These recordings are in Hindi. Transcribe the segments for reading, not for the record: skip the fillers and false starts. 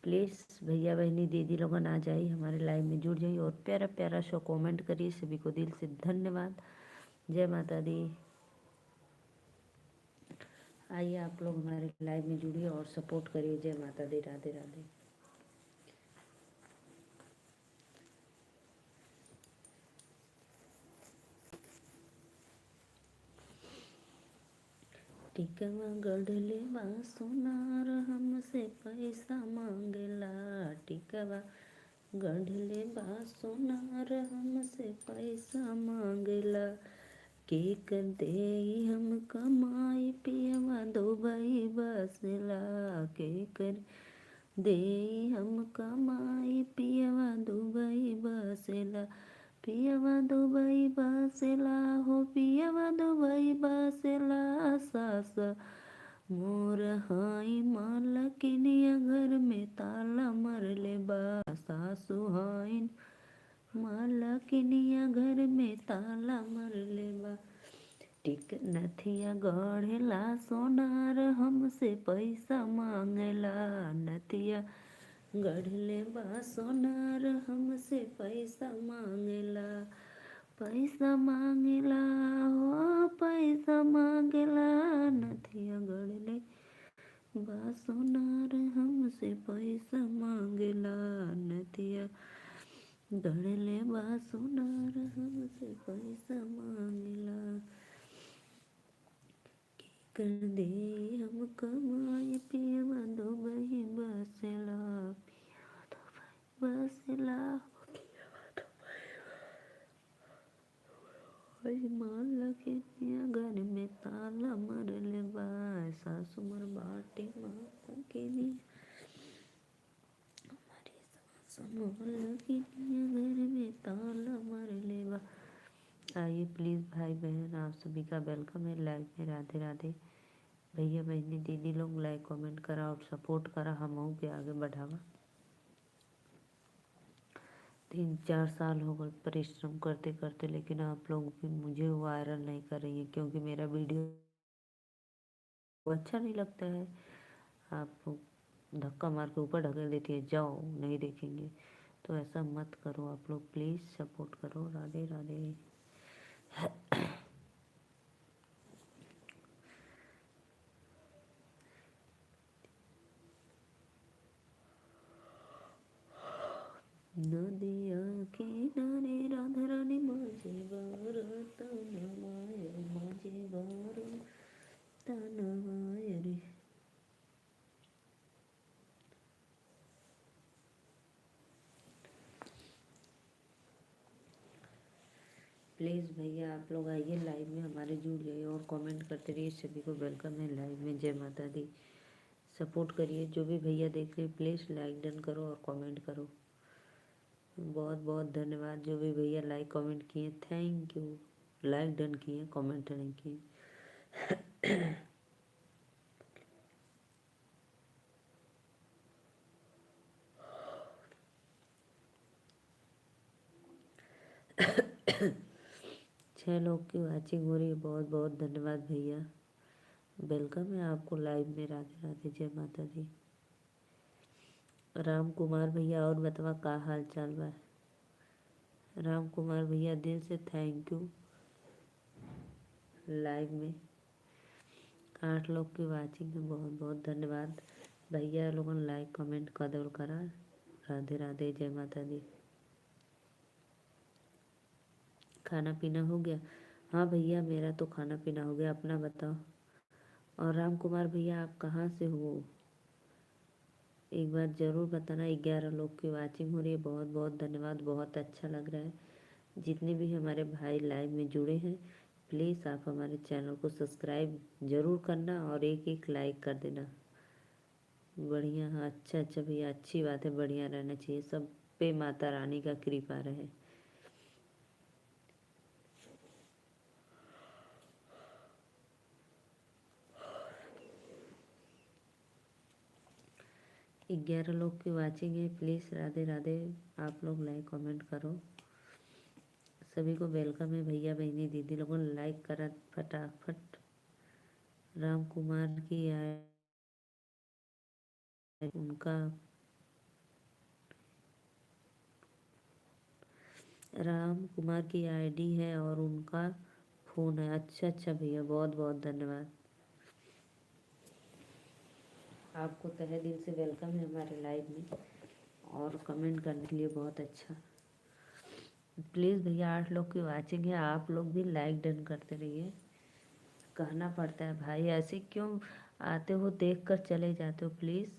प्लीज़ भैया बहनी दीदी लोगन आ जाइए, हमारे लाइव में जुड़ जाइए और प्यारा प्यारा शो कमेंट करिए। सभी को दिल से धन्यवाद। जय माता दी। आइए आप लोग हमारे लाइव में जुड़िए और सपोर्ट करिए। जय माता दी। राधे राधे। टिकवा गढ़ले बा सोनार हमसे पैसा मांगेला। टिकवा गढ़ले बा सोनार हमसे पैसा मांगेला। के कर दे हम कमाई पियवा दुबई बसला। के कर दे हम कमाई पियवा दुबई बसला। पियवा दुबई बसला हो पियवा दुबई बसला। सास मोर हाई मालकिनिया घर में ताला मरले बा। सासु हाई मालकिनिया घर में ताला मरले बा। टिक नथिया गढ़ेला सोनार हमसे पैसा मांगेला। नथिया गढ़ले बा सोनार हमसे पैसा मांगेला। पैसा मांगेला हो पैसा मांगेला। नथिया गढ़ले बा सोनार हमसे पैसा मांगेला। नथिया गढ़ले बा सोनार हमसे पैसा मांगेला। कर दे हम कमाई पियवा दुबई बसला। बसला मालकिनिया घर में ताला मरले बा। सासु मोर बाटे मालकिनिया हमारी सासु मालकिनिया घर में ताला मरले बा। आइए प्लीज़ भाई बहन आप सभी का वेलकम है लाइव में। राधे राधे। भैया बहनी दीदी लोग लाइक कमेंट करा और सपोर्ट करा, हम के आगे बढ़ावा। 3-4 साल हो गए परिश्रम करते करते, लेकिन आप लोग भी मुझे वायरल नहीं कर रही हैं क्योंकि मेरा वीडियो अच्छा नहीं लगता है। आप धक्का मार के ऊपर ढकेल देती है, जाओ नहीं देखेंगे। तो ऐसा मत करो आप लोग, प्लीज़ सपोर्ट करो। राधे राधे। नदिया किनारे राधा रानी माझे तनवाय माझे तनवाय रे। प्लीज़ भैया आप लोग आइए लाइव में हमारे जुड़ जाइए और कमेंट करते रहिए। सभी को वेलकम है लाइव में। जय माता दी। सपोर्ट करिए। जो भी भैया देख रहे प्लीज़ लाइक डन करो और कमेंट करो। बहुत बहुत धन्यवाद। जो भी भैया लाइक कमेंट किए थैंक यू। लाइक डन किए कमेंट नहीं किए। छः लोग की वाचिंग हो रही है, बहुत बहुत धन्यवाद भैया। वेलकम है आपको लाइव में। राधे राधे। जय माता दी। राम कुमार भैया और बतावा का हाल चाल बा। राम कुमार भैया दिल से थैंक यू। लाइव में 8 लोग की वाचिंग है, बहुत बहुत धन्यवाद भैया। लोगों लाइक कमेंट कदर करा। राधे राधे। जय माता दी। खाना पीना हो गया? हाँ भैया मेरा तो खाना पीना हो गया, अपना बताओ। और राम कुमार भैया आप कहाँ से हो एक बार ज़रूर बताना। 11 लोग की वाचिंग हो रही है, बहुत बहुत धन्यवाद। बहुत अच्छा लग रहा है। जितने भी हमारे भाई लाइव में जुड़े हैं प्लीज़ आप हमारे चैनल को सब्सक्राइब ज़रूर करना और एक एक लाइक कर देना। बढ़िया। हाँ अच्छा अच्छा भैया, अच्छी बात है, बढ़िया रहना चाहिए। सब पे माता रानी का कृपा रहे। ग्यारह लोग की वाचिंग है, प्लीज़ राधे राधे। आप लोग लाइक कमेंट करो। सभी को वेलकम है। भैया बहनी दीदी लोगों ने लाइक करा फटाफट। राम कुमार की आय उनका राम कुमार की आईडी है और उनका फ़ोन है। अच्छा अच्छा भैया, बहुत बहुत धन्यवाद। आपको तहे दिल से वेलकम है हमारे लाइव में, और कमेंट करने के लिए बहुत अच्छा। प्लीज़ भैया, 8 लोग की वाचिंग है, आप लोग भी लाइक डन करते रहिए। कहना पड़ता है भाई, ऐसे क्यों आते हो देख कर चले जाते हो? प्लीज़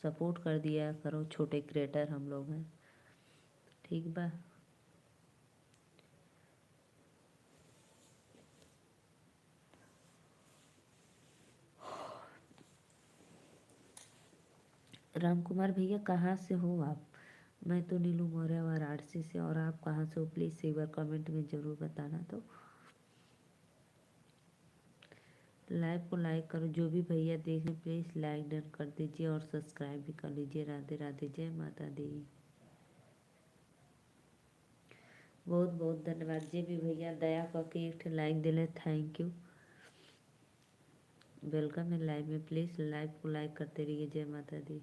सपोर्ट कर दिया करो, छोटे क्रिएटर हम लोग हैं, ठीक बा। राम कुमार भैया कहाँ से हो आप? मैं तो नीलू मौर्य वाराणसी से, और आप कहाँ से हो प्लीज़ एक बार कमेंट में ज़रूर बताना। तो लाइव को लाइक करो, जो भी भैया देख रहे प्लीज़ लाइक डन कर दीजिए और सब्सक्राइब भी कर लीजिए। राधे राधे, जय माता दी। बहुत बहुत धन्यवाद। जे भी भैया दया करके एक लाइक दिले, थैंक यू। वेलकम है लाइव में, प्लीज़ लाइव को लाइक करते रहिए। जय माता दी।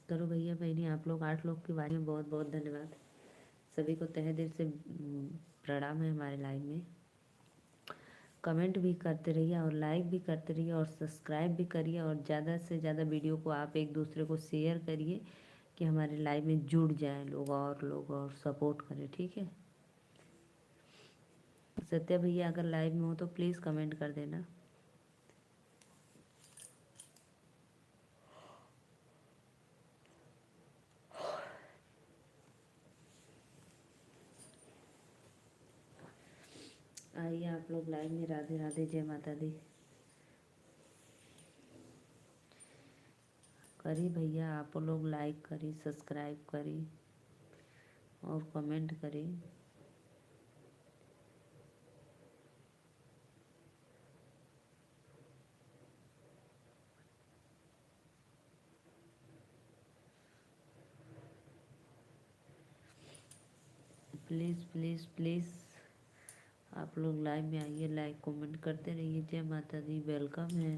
करो भैया, मैंने आप लोग 8 लोग की बात में बहुत बहुत धन्यवाद। सभी को तहे दिल से प्रणाम है हमारे लाइव में। कमेंट भी करते रहिए और लाइक भी करते रहिए और सब्सक्राइब भी करिए, और ज़्यादा से ज़्यादा वीडियो को आप एक दूसरे को शेयर करिए कि हमारे लाइव में जुड़ जाएं लोग और सपोर्ट करें, ठीक है। सत्या भैया अगर लाइव में हो तो प्लीज़ कमेंट कर देना। आइए आप लोग लाइव में। राधे राधे, जय माता दी। करी भैया, आप लोग लाइक करी, सब्सक्राइब करी और कमेंट करी। प्लीज़ प्लीज़ प्लीज़ आप लोग लाइव में आइए, लाइक कमेंट करते रहिए। जय माता दी, वेलकम है।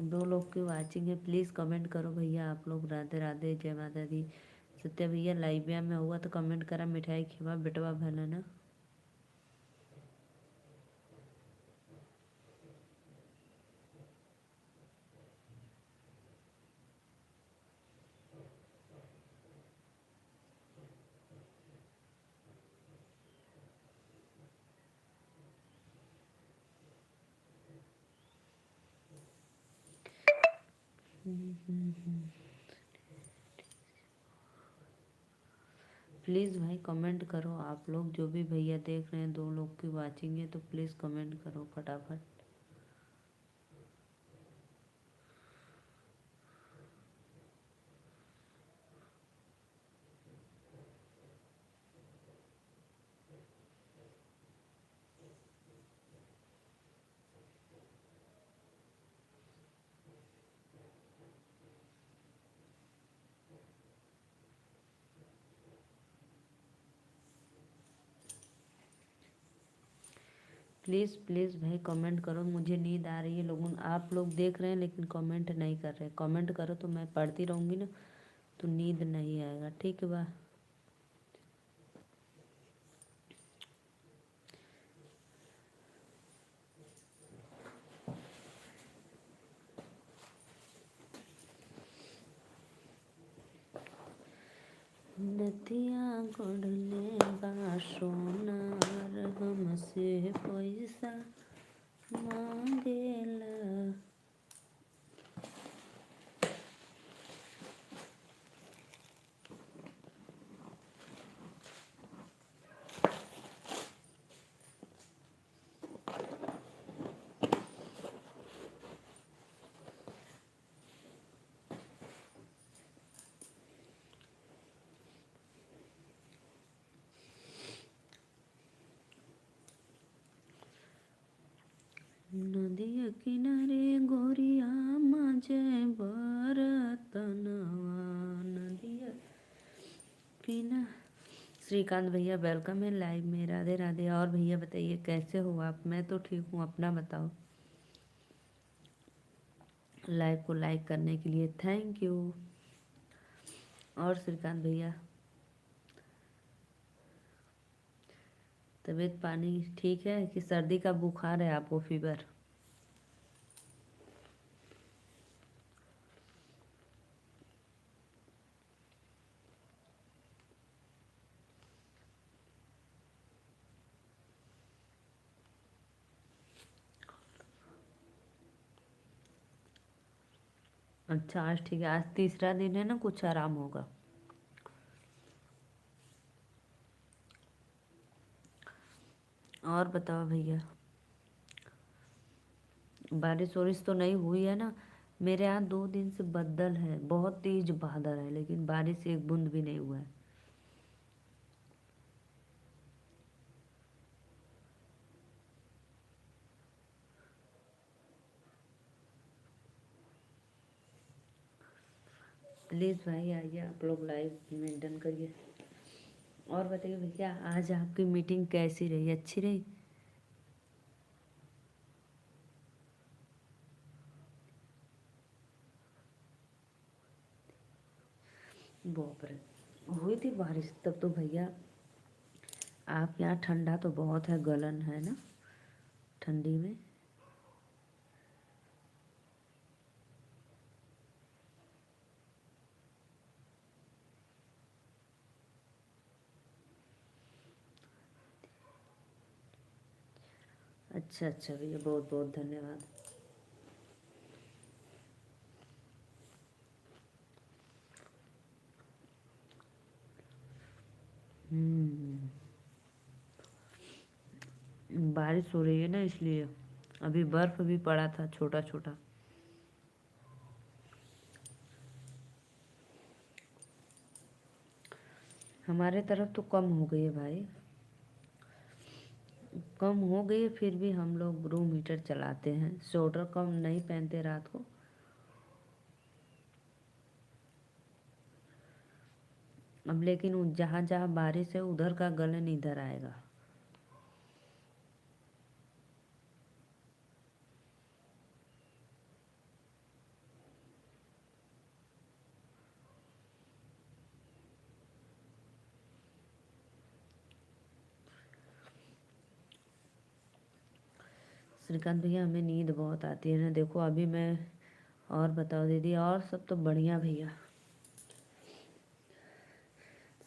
दो लोग की वाचिंग है, प्लीज़ कमेंट करो भैया आप लोग। राधे राधे, जय माता दी। सत्या भैया लाइव में हुआ तो कमेंट करा, मिठाई खिवा बेटवा भला ना। प्लीज़ भाई कमेंट करो आप लोग, जो भी भैया देख रहे हैं। 2 लोग की वाचिंग है तो प्लीज़ कमेंट करो फटाफट। प्लीज़ प्लीज़ भाई कमेंट करो, मुझे नींद आ रही है। लोगों आप लोग देख रहे हैं लेकिन कमेंट नहीं कर रहे। कमेंट करो तो मैं पढ़ती रहूँगी ना, तो नींद नहीं आएगा, ठीक है बा। नदिया गढ़ले बा सोनार, हमसे पैसा मांगेला। नदिया किनारे गोरिया माझे बरतनवा नदिया किना। श्रीकांत भैया वेलकम है लाइव में, राधे राधे। और भैया बताइए कैसे हो आप? मैं तो ठीक हूँ, अपना बताओ। लाइव को लाइक करने के लिए थैंक यू। और श्रीकांत भैया तबीयत पानी ठीक है कि सर्दी का बुखार है आपको, फीवर? अच्छा आज ठीक है, आज तीसरा दिन है ना, कुछ आराम होगा। और बताओ भैया, बारिश वारिश तो नहीं हुई है ना? मेरे यहाँ 2 दिन से बदल है, बहुत तेज बादल है, लेकिन बारिश एक बूंद भी नहीं हुआ है। प्लीज़ भाई आइए, आप लोग लाइव मेंटेन करिए। और बताइए भैया, आज आपकी मीटिंग कैसी रही? अच्छी रही? बाप रे, हुई थी बारिश तब तो भैया। आप यहाँ ठंडा तो बहुत है, गलन है ना ठंडी में। अच्छा अच्छा भैया, बहुत बहुत धन्यवाद। बारिश हो रही है ना इसलिए। अभी बर्फ भी पड़ा था छोटा छोटा। हमारे तरफ तो कम हो गई है भाई, कम हो गई है, फिर भी हम लोग रूम हीटर चलाते हैं, स्वेटर कम नहीं पहनते रात को। अब लेकिन जहाँ जहाँ बारिश है उधर का गलन इधर आएगा। श्रीकांत भैया हमें नींद बहुत आती है ना, देखो अभी मैं। और बताओ दीदी, और सब तो बढ़िया भैया।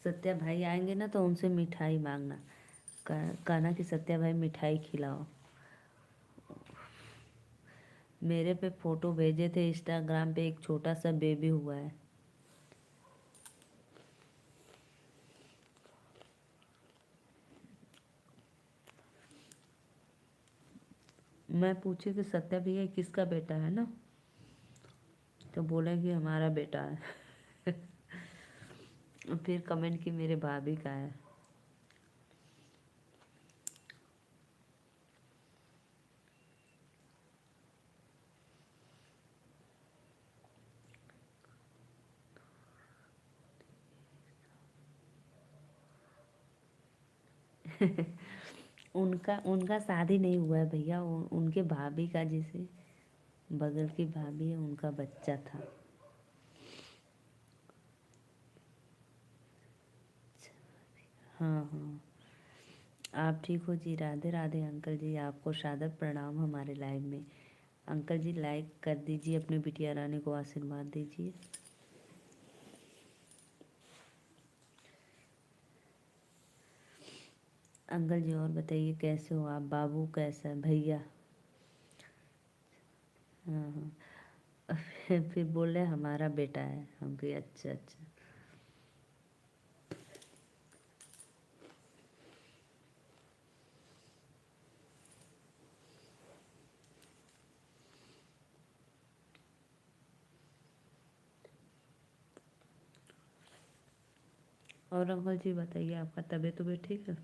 सत्या भाई आएंगे ना तो उनसे मिठाई मांगना, कहना कि सत्या भाई मिठाई खिलाओ। मेरे पे फोटो भेजे थे इंस्टाग्राम पे, एक छोटा सा बेबी हुआ है। मैं पूछी कि सत्या भैया किसका बेटा है ना, तो बोले कि हमारा बेटा है। फिर कमेंट की मेरे भाभी का है। उनका उनका शादी नहीं हुआ है भैया, उनके भाभी का, जिसे बगल की भाभी है, उनका बच्चा था। हाँ हाँ। आप ठीक हो जी? राधे राधे अंकल जी, आपको सादर प्रणाम हमारे लाइव में। अंकल जी लाइक कर दीजिए, अपनी बिटिया रानी को आशीर्वाद दीजिए। अंकल जी और बताइए कैसे हो आप? बाबू कैसा है भैया? हाँ हाँ। फिर बोले हमारा बेटा है, हम कहे अच्छा अच्छा। और अंकल जी बताइए, आपका तबीयत ठीक है?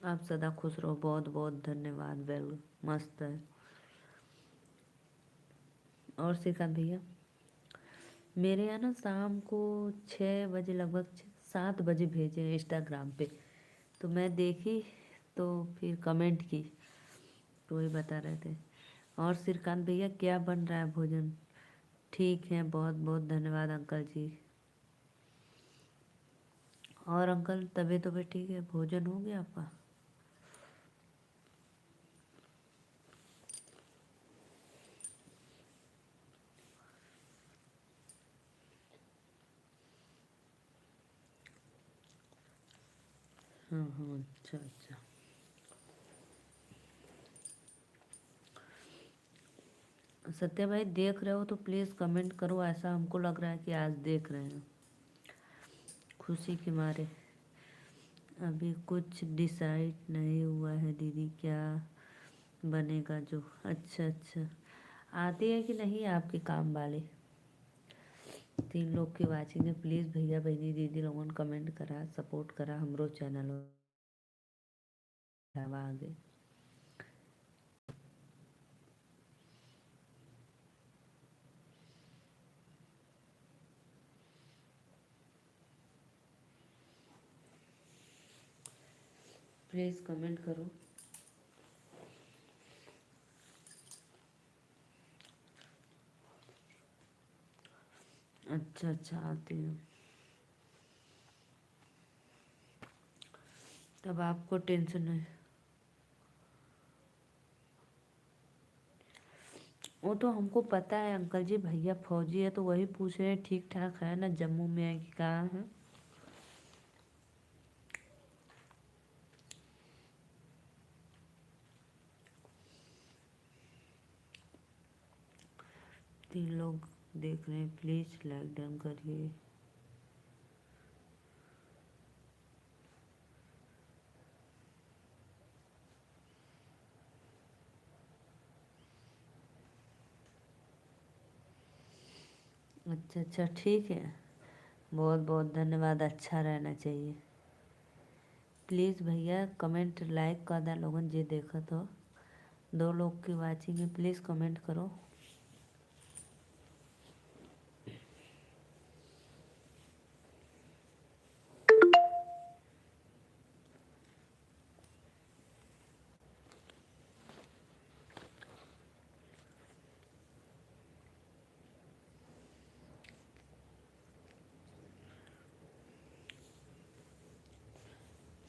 आप सदा खुश रहो। बहुत बहुत धन्यवाद। वेल मस्त है। और श्रीकांत भैया, मेरे यहाँ ना शाम को 6 बजे लगभग 7 बजे भेजे हैं इंस्टाग्राम पे, तो मैं देखी तो फिर कमेंट की, तो वही बता रहे थे। और श्रीकांत भैया, क्या बन रहा है भोजन? ठीक है, बहुत बहुत धन्यवाद अंकल जी। और अंकल, तबीयत तबीयत ठीक है? भोजन हो गया आपका? हाँ हाँ, अच्छा अच्छा। सत्या भाई, देख रहे हो तो प्लीज़ कमेंट करो। ऐसा हमको लग रहा है कि आज देख रहे हैं, खुशी के मारे। अभी कुछ डिसाइड नहीं हुआ है दीदी, क्या बनेगा जो। अच्छा अच्छा, आती है कि नहीं आपके काम वाले? 3 लोग की वाचिंग है। प्लीज़ भैया बहनी दीदी लोगों कमेंट करा, सपोर्ट करा, हमरो चैनल आगे। प्लीज़ कमेंट करो। अच्छा अच्छा, आती हूँ। तब आपको टेंशन है। वो तो हमको पता है अंकल जी, भैया फौजी है तो वही पूछ रहे हैं ठीक ठाक है ना, जम्मू में है कि कहाँ है। तीन लोग देख रहे हैं, प्लीज़ लाइक डन करिए। अच्छा अच्छा, ठीक है। बहुत बहुत धन्यवाद। अच्छा रहना चाहिए। प्लीज़ भैया कमेंट लाइक कर दा लोगन जे देखत हो। 2 लोग की वाचिंग है, प्लीज़ कमेंट करो।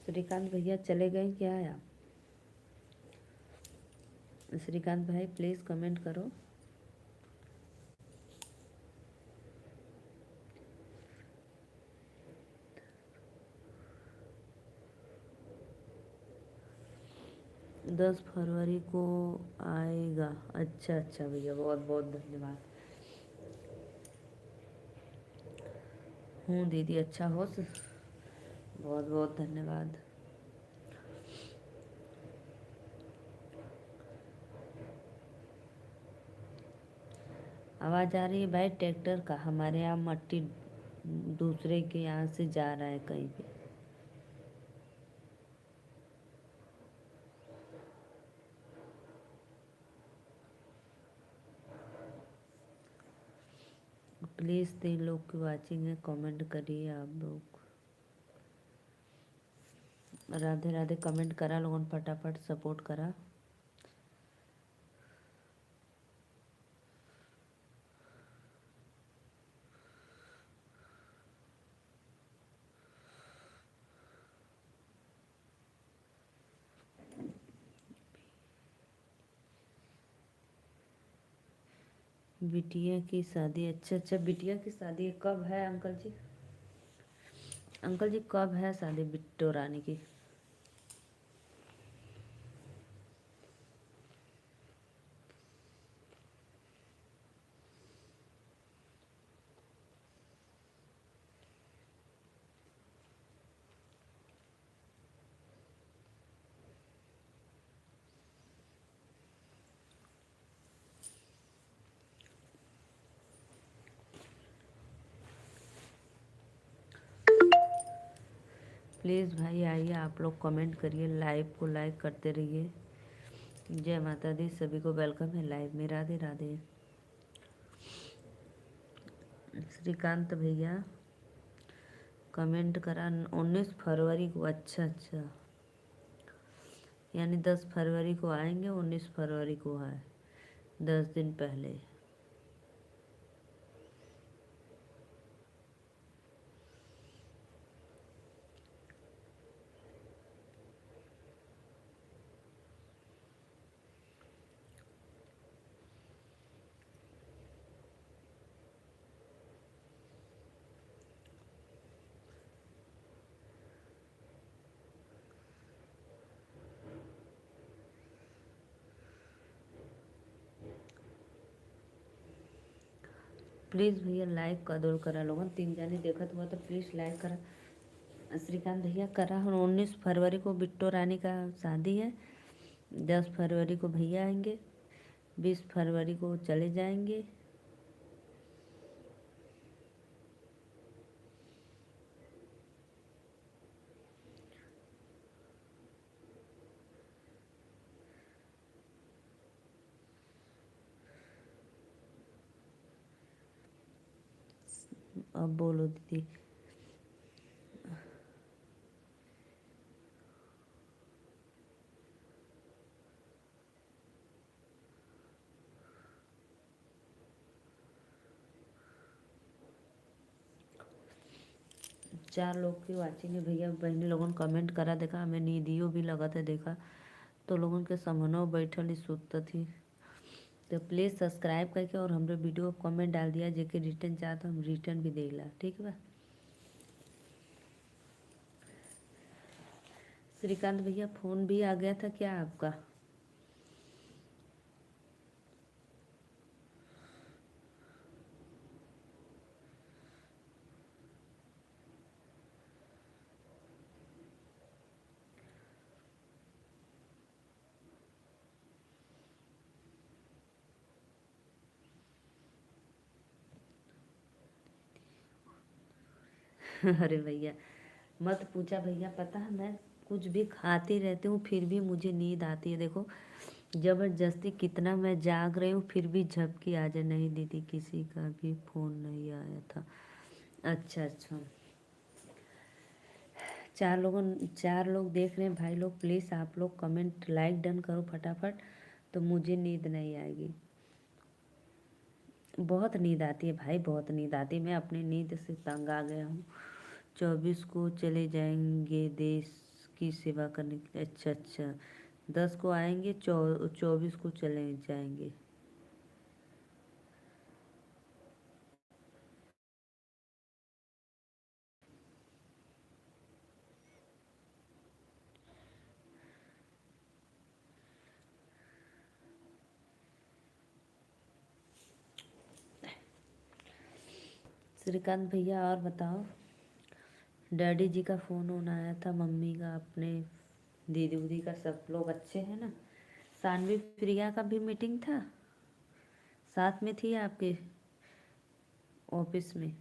श्रीकांत भैया चले गए क्या आप? श्रीकांत भाई प्लीज़ कमेंट करो। दस फरवरी को आएगा। अच्छा अच्छा भैया, बहुत बहुत धन्यवाद। हूँ दीदी, अच्छा हो। बहुत बहुत धन्यवाद। आवाज़ आ रही है भाई ट्रैक्टर का? हमारे यहाँ मट्टी दूसरे के यहाँ से जा रहा है कहीं पे। प्लीज़ 3 लोग की वाचिंग है, कमेंट करिए आप लोग। राधे राधे कमेंट करा लोगों, फटाफट सपोर्ट करा। बिटिया की शादी? अच्छा अच्छा, बिटिया की शादी कब है अंकल जी? अंकल जी कब है शादी बिट्टो रानी की? प्लीज़ भाई आइए, आप लोग कमेंट करिए, लाइव को लाइक करते रहिए। जय माता दी, सभी को वेलकम है लाइव में। राधे राधे। श्रीकांत भैया कमेंट करा 19 फरवरी को। अच्छा अच्छा, यानी 10 फरवरी को आएंगे, 19 फरवरी को है, 10 दिन पहले। प्लीज़ भैया लाइक कर दो, करा लोगन 3 जाने देखत हुआ तो प्लीज़ लाइक करा। श्रीकांत भैया करा, 19 फरवरी को बिट्टो रानी का शादी है, 10 फरवरी को भैया आएंगे, 20 फरवरी को चले जाएंगे। अब बोलो दीदी। 4 लोग की वाचिंग है भैया बहनी लोगन कमेंट करा देखा, हमें नींदियों भी लगा था देखा, तो लोगन के समनो बैठल ही सुत थी। तो प्लीज़ सब्सक्राइब करके और हमरे वीडियो को कमेंट डाल दिया, जेके रिटर्न चाहता हम रिटर्न भी देला, ठीक बा। श्रीकांत भैया फ़ोन भी आ गया था क्या आपका? अरे भैया मत पूछा भैया, पता है मैं कुछ भी खाती रहती हूँ फिर भी मुझे नींद आती है। देखो जबरदस्ती कितना मैं जाग रही हूँ फिर भी झपकी आ जाए। नहीं दीदी किसी का भी फ़ोन नहीं आया था। अच्छा अच्छा, 4 लोग देख रहे हैं भाई लोग, प्लीज़ आप लोग कमेंट लाइक डन करो फटाफट, तो मुझे नींद नहीं आएगी। बहुत नींद आती है भाई, बहुत नींद आती है, मैं अपनी नींद से तंग आ गया हूँ। 24 को चले जाएंगे देश की सेवा करने के लिए। अच्छा अच्छा, 10 को आएंगे, 24 को चले जाएंगे। श्रीकांत भैया और बताओ, डैडी जी का फ़ोन वोन आया था, मम्मी का, अपने दीदी उदी का, सब लोग अच्छे हैं ना? सानवी प्रिया का भी मीटिंग था, साथ में थी आपके ऑफिस में?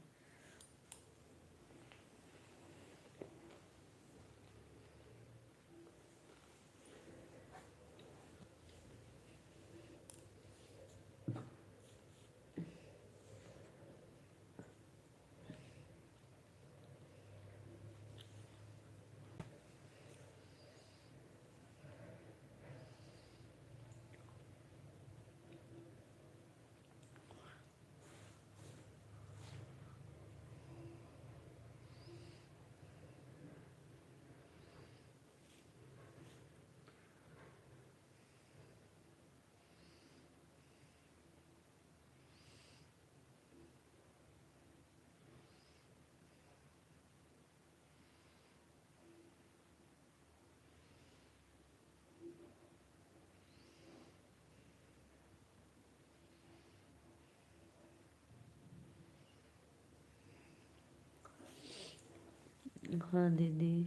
हाँ दीदी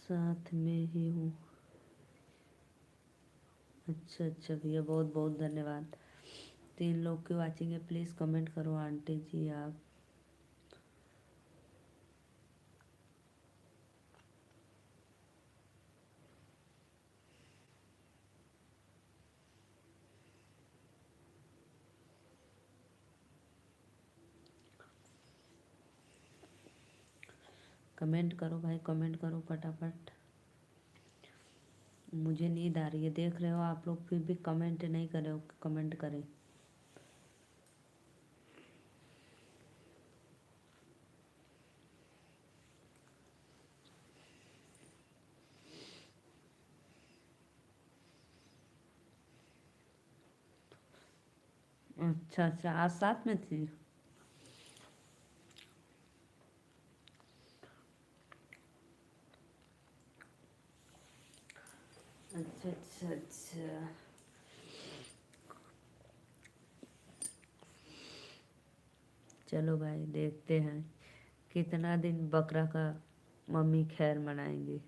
साथ में ही हूँ। अच्छा अच्छा भैया, बहुत बहुत धन्यवाद। 3 लोग की वाचिंग है, प्लीज़ कमेंट करो आंटी जी आप। कमेंट करो भाई, कमेंट करो फटाफट। मुझे नींद आ रही है, देख रहे हो आप लोग, फिर भी कमेंट नहीं कर रहे हो, कमेंट करें। अच्छा अच्छा, आज साथ में थी। अच्छा अच्छा अच्छा। चलो भाई, देखते हैं कितना दिन बकरा का मम्मी खैर मनाएंगी।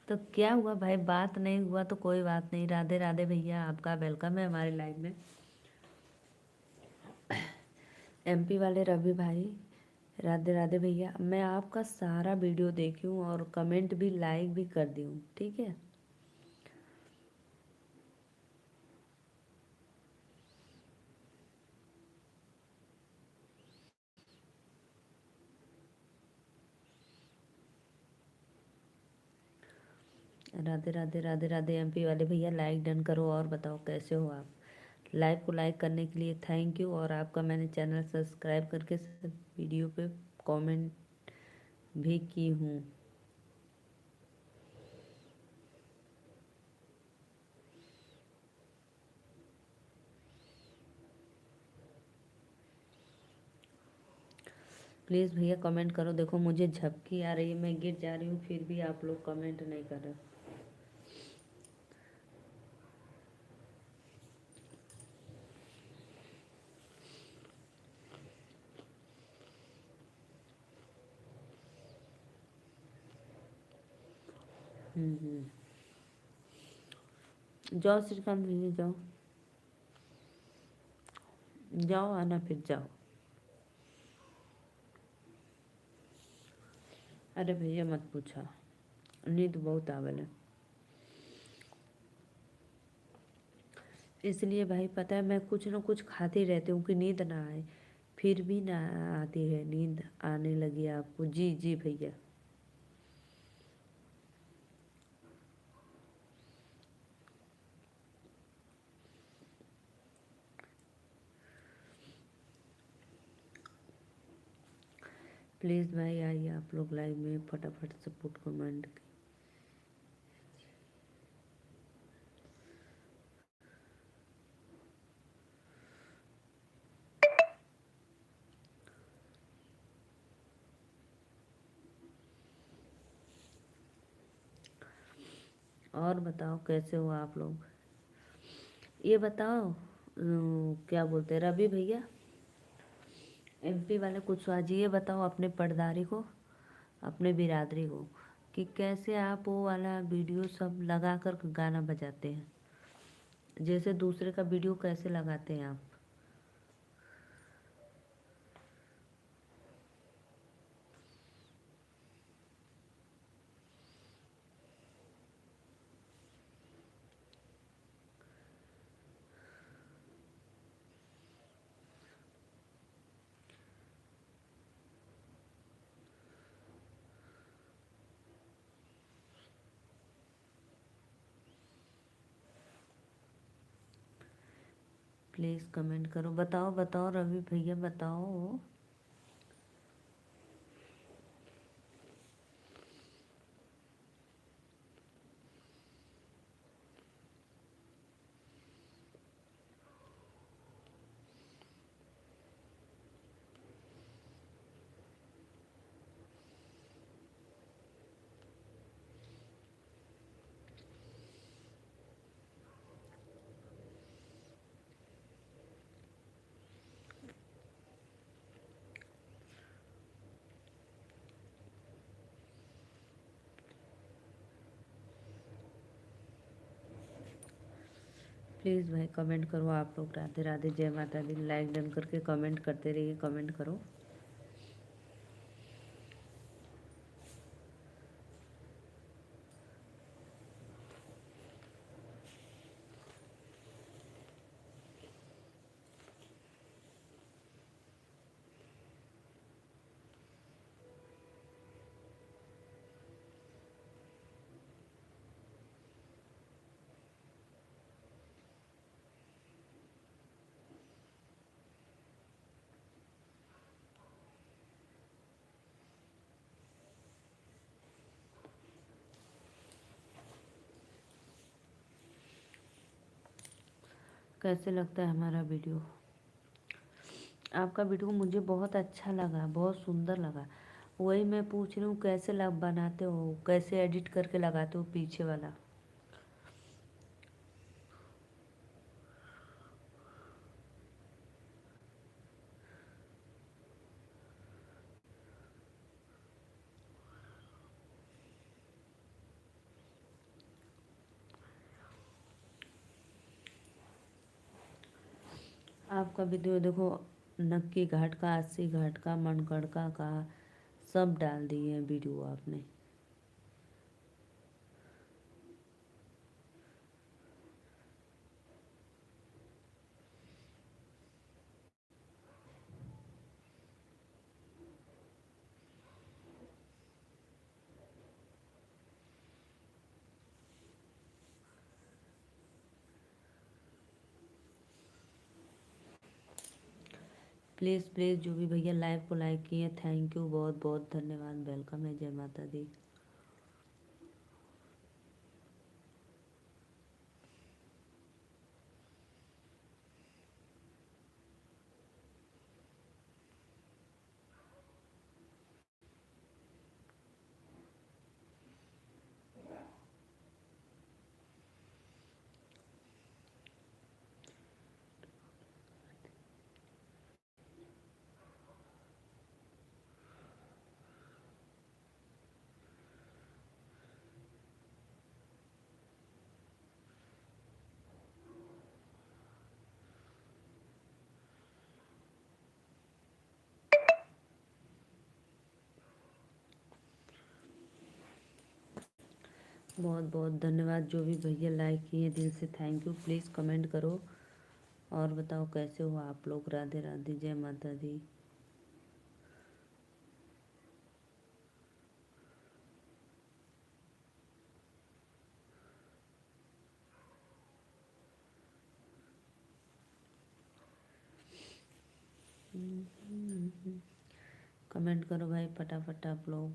तो क्या हुआ भाई, बात नहीं हुआ तो कोई बात नहीं। राधे राधे भैया, आपका वेलकम है हमारे लाइव में। एमपी वाले रवि भाई, राधे राधे भैया। मैं आपका सारा वीडियो देखी हूँ और कमेंट भी लाइक भी कर दी हूँ, ठीक है। राधे राधे राधे राधे। एमपी वाले भैया लाइक डन करो और बताओ कैसे हो आप। लाइव को लाइक करने के लिए थैंक यू। और आपका मैंने चैनल सब्सक्राइब करके सब वीडियो पे कमेंट भी की हूँ। प्लीज़ भैया कमेंट करो। देखो मुझे झपकी आ रही है, मैं गिर जा रही हूँ, फिर भी आप लोग कमेंट नहीं कर रहे। जाओ श्रीकांत भैया, जाओ जाओ, आना फिर जाओ। अरे भैया मत पूछा, नींद बहुत आवल है। इसलिए भाई पता है, मैं कुछ ना कुछ खाती रहती हूँ कि नींद ना आए, फिर भी ना आती है। नींद आने लगी आपको? जी जी भैया। प्लीज़ भाई आइए आप लोग लाइव में, फटाफट सपोर्ट कमेंट। और बताओ कैसे हो आप लोग। ये बताओ क्या बोलते हैं रवि भैया, एमपी वाले कुछ आज ये बताओ अपने पर्दारी को, अपने बिरादरी को, कि कैसे आप वो वाला वीडियो सब लगा कर गाना बजाते हैं, जैसे दूसरे का वीडियो कैसे लगाते हैं आप। प्लीज़ कमेंट करो, बताओ बताओ रवि भैया बताओ। प्लीज़ भाई कमेंट करो आप लोग। राधे राधे, जय माता दी। लाइक डन करके कमेंट करते रहिए, कमेंट करो। कैसे लगता है हमारा वीडियो? आपका वीडियो मुझे बहुत अच्छा लगा, बहुत सुंदर लगा। वही मैं पूछ रही हूँ कैसे लग बनाते हो, कैसे एडिट करके लगाते हो पीछे वाला। आपका वीडियो देखो, नक्की घाट का, अस्सी घाट का, मनगढ़का का सब डाल दिए हैं वीडियो आपने। प्लीज़ प्लीज़ जो भी भैया लाइव को लाइक किए, थैंक यू, बहुत बहुत धन्यवाद। वेलकम है, जय माता दी। बहुत बहुत धन्यवाद जो भी भैया लाइक किए, दिल से थैंक यू। प्लीज़ कमेंट करो और बताओ कैसे हो आप लोग। राधे राधे, जय माता दी। कमेंट करो भाई फटाफट आप लोग।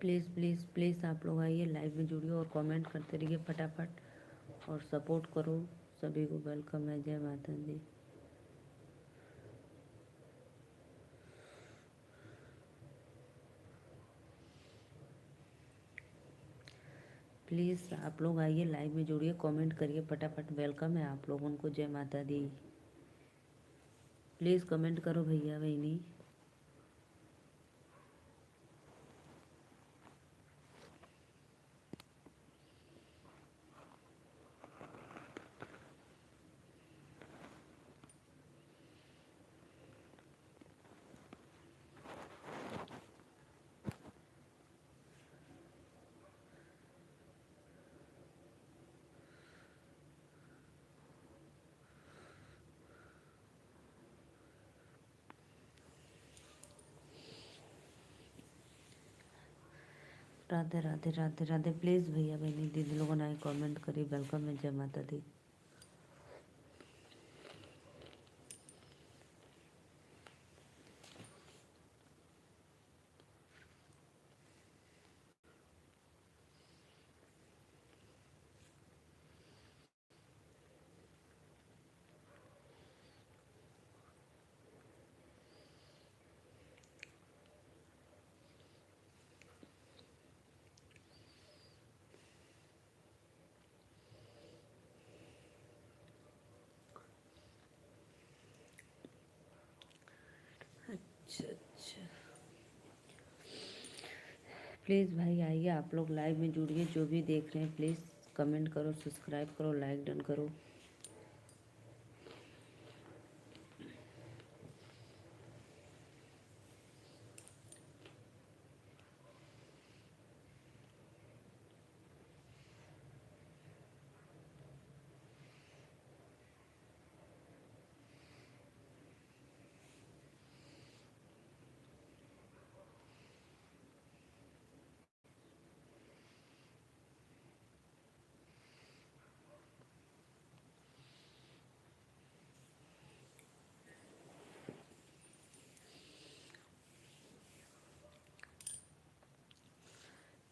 प्लीज़ प्लीज़ प्लीज़ आप लोग आइए, लाइव में जुड़िए और कमेंट करते रहिए फटाफट और सपोर्ट करो। सभी को वेलकम है। जय माता दी। प्लीज़ आप लोग आइए, लाइव में जुड़िए, कमेंट करिए फटाफट। वेलकम है आप लोगों को। जय माता दी। प्लीज़ कमेंट करो भैया बहनी। राधे राधे राधे राधे। प्लीज़ भैया बहनी दीदी लोगों ने कमेंट करिए वेलकम है। जय माता दी। अच्छा अच्छा, प्लीज़ भाई आइए, आप लोग लाइव में जुड़िए। जो भी देख रहे हैं प्लीज़ कमेंट करो, सब्सक्राइब करो, लाइक डन करो।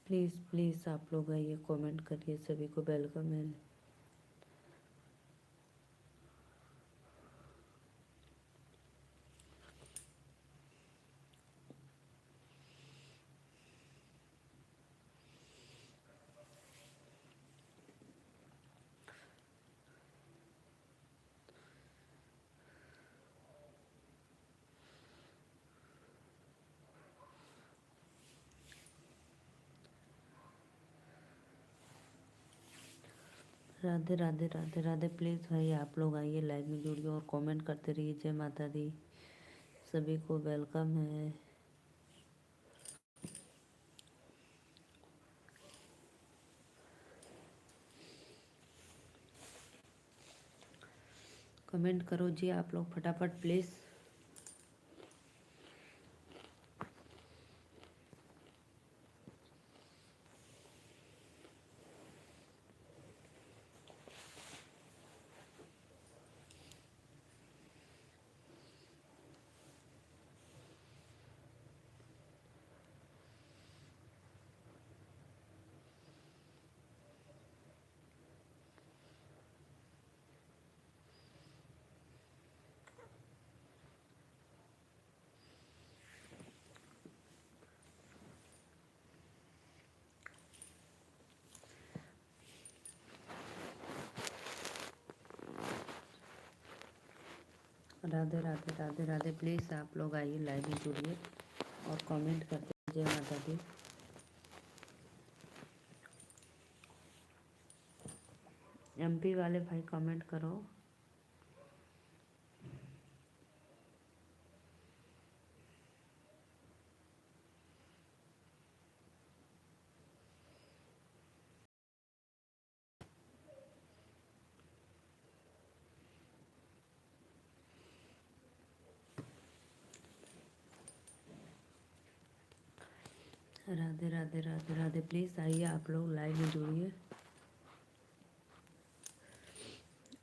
प्लीज़ प्लीज़ आप लोग आइए, कमेंट करिए। सभी को वेलकम है। राधे राधे राधे राधे। प्लीज़ भाई आप लोग आइए, लाइव में जुड़िए और कमेंट करते रहिए। जय माता दी। सभी को वेलकम है। कमेंट करो जी आप लोग फटाफट प्लीज़। राधे राधे राधे राधे। प्लीज़ आप लोग आइए, लाइव में जुड़िए और कमेंट करते रहिए। जय माता दी। एमपी वाले भाई कमेंट करो। राधे राधे राधे राधे। प्लीज़ आइए आप लोग, लाइव में जुड़िए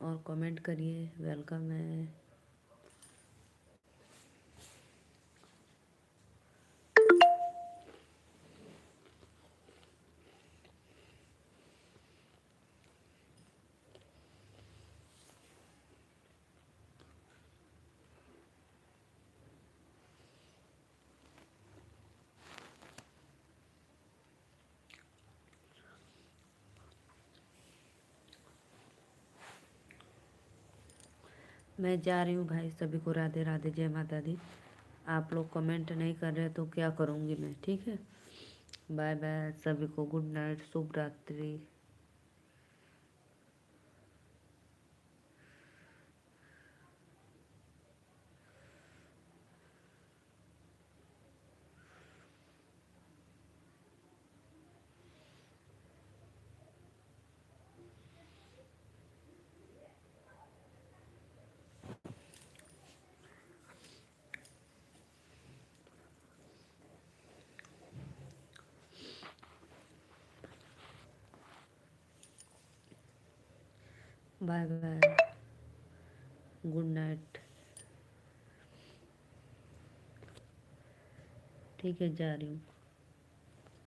और कमेंट करिए वेलकम है। मैं जा रही हूँ भाई, सभी को राधे राधे, जय माता दी। आप लोग कमेंट नहीं कर रहे तो क्या करूँगी मैं, ठीक है। बाय बाय सभी को, गुड नाइट, शुभ रात्रि। Bye bye, good night. ठीक है, जा रही हूँ।